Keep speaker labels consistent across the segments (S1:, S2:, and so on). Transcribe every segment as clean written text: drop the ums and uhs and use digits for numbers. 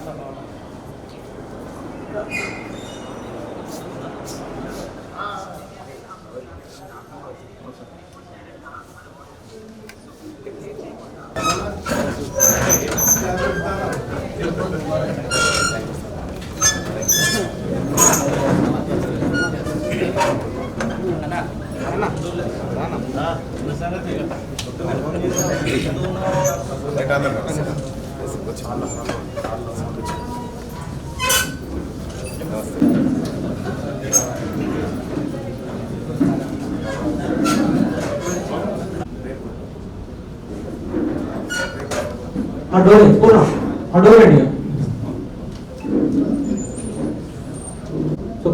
S1: So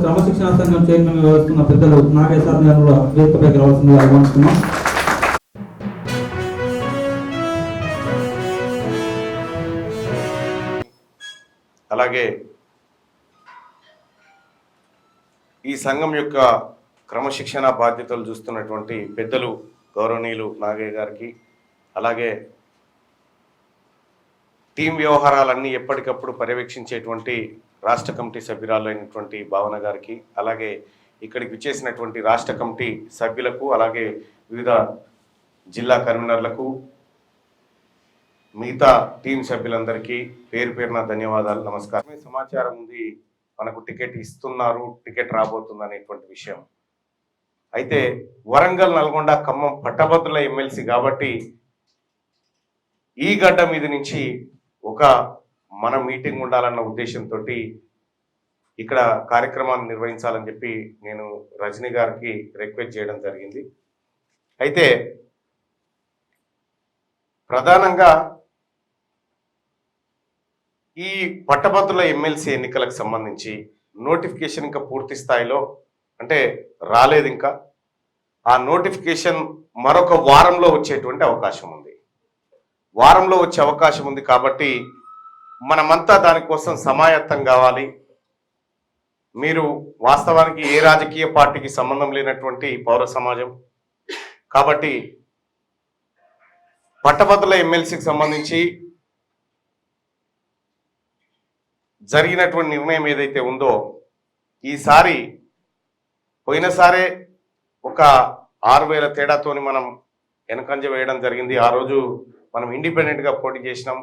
S1: క్రమశిక్షణ సంఘం chairman వ్యవహరిస్తున్న పెద్దలు నాగేశ్వర గారు కూడా వేదికపైకి రావాల్సిందిగా ఆహ్వానిస్తున్నాం.
S2: అలాగే ఈ సంఘం యొక్క క్రమశిక్షణ బాధ్యతలు చూస్తున్నటువంటి పెద్దలు గౌరవనీయులు నాగయ్య గారికి, అలాగే టీం వ్యవహారాలన్నీ ఎప్పటికప్పుడు పర్యవేక్షించేటువంటి రాష్ట్ర కమిటీ సభ్యురాలైనటువంటి భావన గారికి, అలాగే ఇక్కడికి విచ్చేసినటువంటి రాష్ట్ర కమిటీ సభ్యులకు, అలాగే వివిధ జిల్లా కన్వీనర్లకు, మిగతా టీం సభ్యులందరికీ పేరు పేరున ధన్యవాదాలు, నమస్కారం. సమాచారం ఉంది మనకు టికెట్ ఇస్తున్నారు, టికెట్ రాబోతుంది అనేటువంటి విషయం. అయితే వరంగల్, నల్గొండ, ఖమ్మం పట్టభద్రుల ఎమ్మెల్సీ కాబట్టి ఈ గడ్డ మీద నుంచి ఒక మన మీటింగ్ ఉండాలన్న ఉద్దేశంతో ఇక్కడ కార్యక్రమాన్ని నిర్వహించాలని చెప్పి నేను రజనీ గారికి రిక్వెస్ట్ చేయడం జరిగింది. అయితే ప్రధానంగా ఈ పట్టభద్రుల ఎమ్మెల్సీ ఎన్నికలకు సంబంధించి నోటిఫికేషన్ ఇంకా పూర్తి స్థాయిలో అంటే రాలేదు. ఇంకా ఆ నోటిఫికేషన్ మరొక వారంలో వచ్చేటువంటి అవకాశం ఉంది. వారంలో వచ్చే అవకాశం ఉంది కాబట్టి మనమంతా దానికోసం సమాయత్తం కావాలి. మీరు వాస్తవానికి ఏ రాజకీయ పార్టీకి సంబంధం లేనటువంటి పౌర సమాజం కాబట్టి పట్టభద్రుల ఎమ్మెల్సీకి సంబంధించి జరిగినటువంటి నిర్ణయం ఏదైతే ఉందో ఈసారి పోయినసారే ఒక 6,000 తేడాతోని మనం వెనకంజ వేయడం జరిగింది. ఆ రోజు మనం ఇండిపెండెంట్గా పోటీ చేసినాం.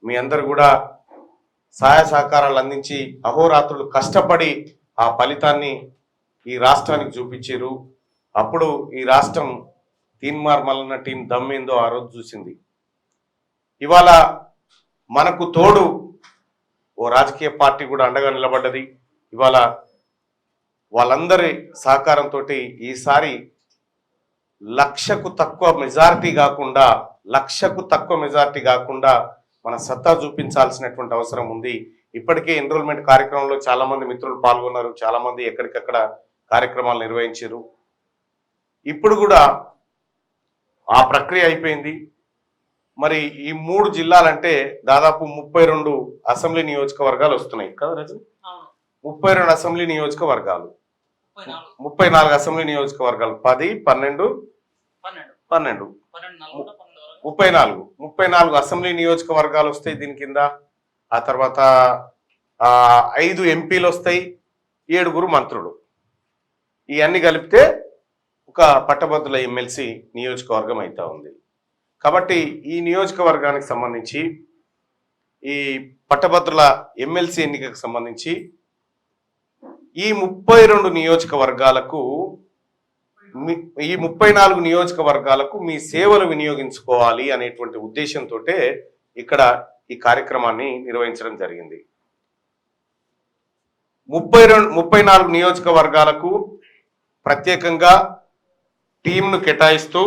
S2: మీ అందరు కూడా సహాయ సహకారాలు అందించి అహోరాత్రులు కష్టపడి ఆ ఫలితాన్ని ఈ రాష్ట్రానికి చూపించారు. అప్పుడు ఈ రాష్ట్రం తీన్మార్ మల్లన్న టీం దమ్మేందో ఆ రోజు చూసింది. ఇవాళ మనకు తోడు ఓ రాజకీయ పార్టీ కూడా అండగా నిలబడ్డది. ఇవాళ వాళ్ళందరి సహకారంతో ఈసారి లక్షకు తక్కువ మెజారిటీ కాకుండా మన సత్తా చూపించాల్సినటువంటి అవసరం ఉంది. ఇప్పటికే ఎన్రోల్మెంట్ కార్యక్రమంలో చాలా మంది మిత్రులు పాల్గొన్నారు, చాలా మంది ఎక్కడికక్కడ కార్యక్రమాలు నిర్వహించారు. ఇప్పుడు కూడా ఆ ప్రక్రియ అయిపోయింది. మరి ఈ 3 జిల్లాలంటే దాదాపు 32 అసెంబ్లీ నియోజకవర్గాలు వస్తున్నాయి కదా రజని? 32 అసెంబ్లీ నియోజకవర్గాలు, 34 అసెంబ్లీ నియోజకవర్గాలు, 10, 12, 34 అసెంబ్లీ నియోజకవర్గాలు వస్తాయి దీని కింద. ఆ తర్వాత 5 ఎంపీలు వస్తాయి, 7 మంత్రులు. ఇవన్నీ కలిపితే ఒక పట్టభద్రుల ఎమ్మెల్సీ నియోజకవర్గం అవుతా ఉంది. కాబట్టి ఈ నియోజకవర్గానికి సంబంధించి ఈ పట్టభద్రుల ఎమ్మెల్సీ ఎన్నికకు సంబంధించి ఈ 32 నియోజకవర్గాలకు ఈ 34 నియోజకవర్గాలకు మీ సేవలు వినియోగించుకోవాలి అనేటువంటి ఉద్దేశంతో ఇక్కడ ఈ కార్యక్రమాన్ని నిర్వహించడం జరిగింది. 34 నియోజకవర్గాలకు ప్రత్యేకంగా టీంను కేటాయిస్తూ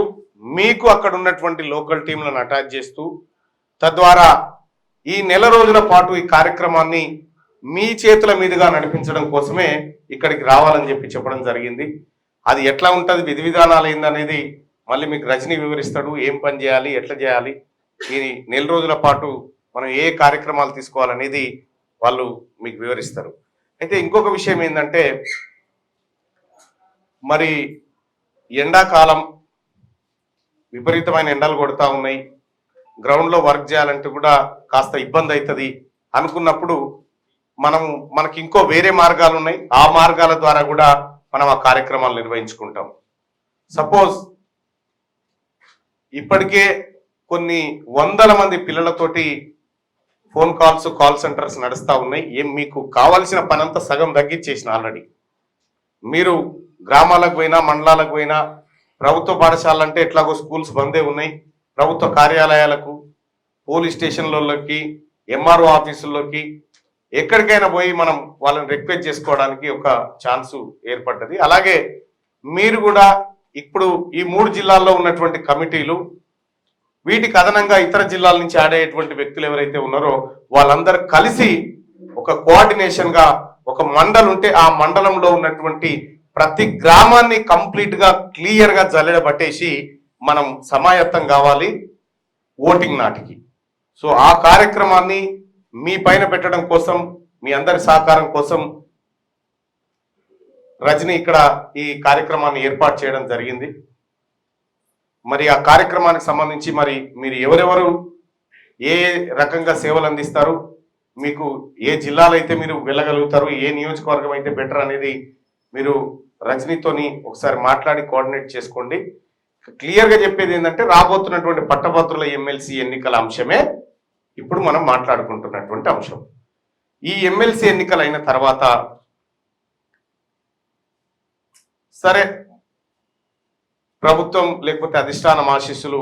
S2: మీకు అక్కడ ఉన్నటువంటి లోకల్ టీంలను అటాచ్ చేస్తూ తద్వారా ఈ నెల రోజుల పాటు ఈ కార్యక్రమాన్ని మీ చేతుల మీదుగా నడిపించడం కోసమే ఇక్కడికి రావాలని చెప్పడం జరిగింది. అది ఎట్లా ఉంటుంది, విధి విధానాలు ఏందనేది మళ్ళీ మీకు రజనీ వివరిస్తాడు. ఏం పని చేయాలి, ఎట్లా చేయాలి, ఈ నెల రోజుల పాటు మనం ఏ కార్యక్రమాలు తీసుకోవాలనేది వాళ్ళు మీకు వివరిస్తారు. అయితే ఇంకొక విషయం ఏంటంటే మరి ఎండాకాలం విపరీతమైన ఎండలు కొడతా ఉన్నాయి. గ్రౌండ్లో వర్క్ చేయాలంటే కూడా కాస్త ఇబ్బంది అవుతుంది. అనుకున్నప్పుడు మనకి ఇంకో వేరే మార్గాలు ఉన్నాయి. ఆ మార్గాల ద్వారా కూడా మనం ఆ కార్యక్రమాలు నిర్వహించుకుంటాం. సపోజ్ ఇప్పటికే కొన్ని వందల మంది పిల్లలతోటి ఫోన్ కాల్స్, కాల్ సెంటర్స్ నడుస్తూ ఉన్నాయి. మీకు కావాల్సిన పనంతా సగం తగ్గించేసిన ఆల్రెడీ. మీరు గ్రామాలకు పోయినా, మండలాలకు పోయినా, ప్రభుత్వ పాఠశాలలు అంటే ఎట్లాగో స్కూల్స్ బందే ఉన్నాయి. ప్రభుత్వ కార్యాలయాలకు, పోలీస్ స్టేషన్లలోకి, ఎంఆర్ఓ ఆఫీసుల్లోకి ఎక్కడికైనా పోయి మనం వాళ్ళని రిక్వెస్ట్ చేసుకోవడానికి ఒక ఛాన్సు ఏర్పడ్డది. అలాగే మీరు కూడా ఇప్పుడు ఈ 3 జిల్లాల్లో ఉన్నటువంటి కమిటీలు, వీటికి అదనంగా ఇతర జిల్లాల నుంచి ఆడేటువంటి వ్యక్తులు ఎవరైతే ఉన్నారో వాళ్ళందరూ కలిసి ఒక కోఆర్డినేషన్ గా ఒక మండలం ఉంటే ఆ మండలంలో ఉన్నటువంటి ప్రతి గ్రామాన్ని కంప్లీట్ గా క్లియర్ గా జల్లెడ పట్టేసి మనం సమాయత్తం కావాలి ఓటింగ్ నాటికి. సో ఆ కార్యక్రమాన్ని మీ పైన పెట్టడం కోసం, మీ అందరి సహకారం కోసం రజని ఇక్కడ ఈ కార్యక్రమాన్ని ఏర్పాటు చేయడం జరిగింది. మరి ఆ కార్యక్రమానికి సంబంధించి మరి మీరు ఎవరెవరు ఏ రకంగా సేవలు అందిస్తారు, మీకు ఏ జిల్లాలో అయితే మీరు వెళ్ళగలుగుతారు, ఏ నియోజకవర్గం అయితే బెటర్ అనేది మీరు రజనీతోని ఒకసారి మాట్లాడి కోఆర్డినేట్ చేసుకోండి. క్లియర్గా చెప్పేది ఏంటంటే రాబోతున్నటువంటి పట్టభద్రుల ఎమ్మెల్సీ ఎన్నికల అంశమే ఇప్పుడు మనం మాట్లాడుకుంటున్నటువంటి అంశం. ఈ ఎమ్మెల్సీ ఎన్నికలు అయిన తర్వాత సరే ప్రభుత్వం లేకపోతే అధిష్టానం ఆశీస్సులు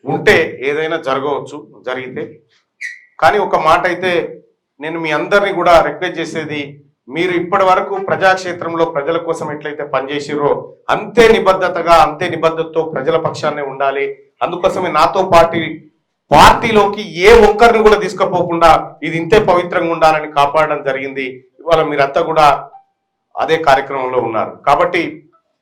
S2: ఉంటే ఏదైనా జరగవచ్చు, జరిగితే. కానీ ఒక మాట అయితే నేను మీ అందరినీ కూడా రిక్వెస్ట్ చేసేది, మీరు ఇప్పటి వరకు ప్రజాక్షేత్రంలో ప్రజల కోసం ఎట్లయితే పనిచేసిరో అంతే నిబద్ధతగా, అంతే నిబద్ధతతో ప్రజల పక్షాన్నే ఉండాలి. అందుకోసమే నాతో పార్టీలోకి ఏ ఒక్కరిని కూడా తీసుకుపోకుండా ఇది ఇంతే పవిత్రంగా ఉండాలని కాపాడడం జరిగింది. ఇవాళ మీరంతా కూడా అదే కార్యక్రమంలో ఉన్నారు. కాబట్టి